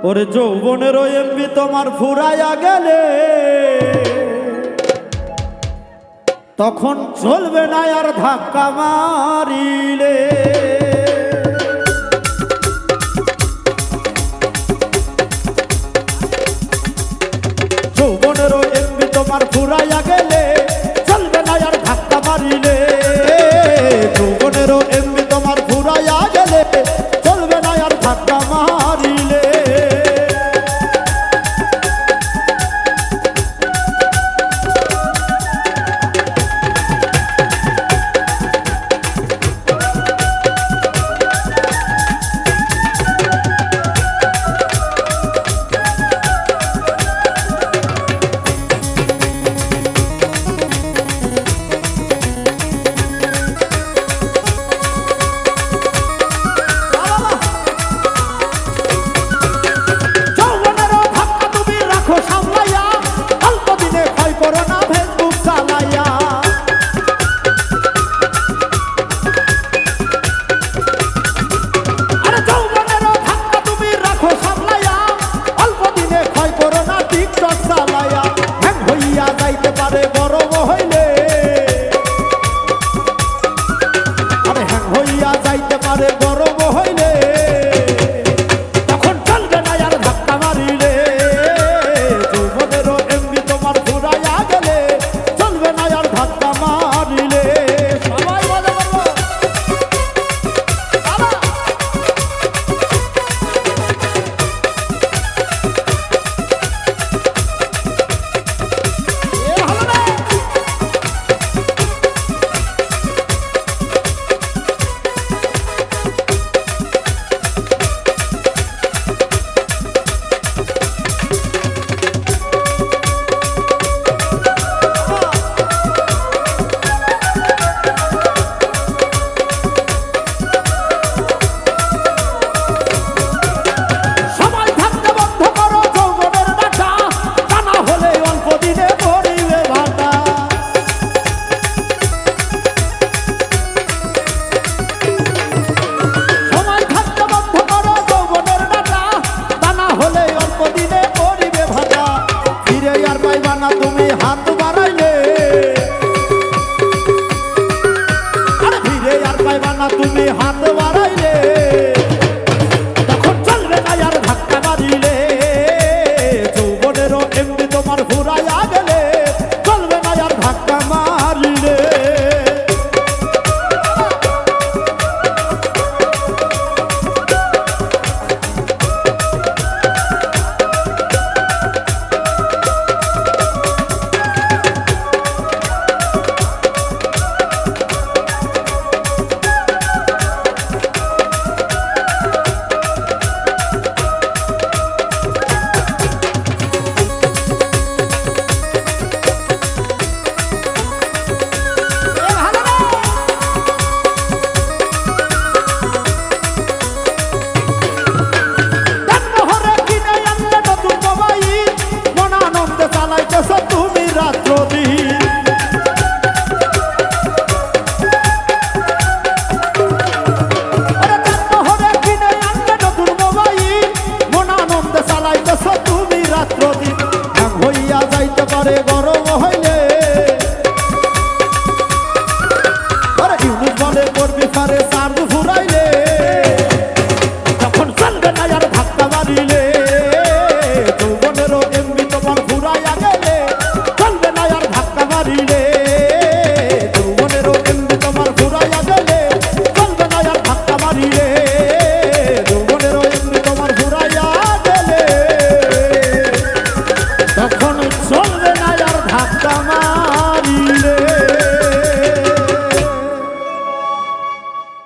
ওরে যৌবনের এমবি তোমার ফুরাইয়া গেলে তখন চলবে না আর ধাক্কা মারিলে। যৌবনের এমবি তোমার ফুরাইয়া গেলে চলবে না আর ধাক্কা মারিলে। যৌবনের এমবি তোমার ফুরাইয়া গেলে চলবে না আর ধাক্কা মারিলে। তুমি হাত বাড়াইলে তখন চলবে না আর ধাক্কা মারিলে। যৌবনেরও এমনি তোমার ফুরাইয়া গেলে চলবে না আর ধাক্কা মারিলে। তুমি রাত্র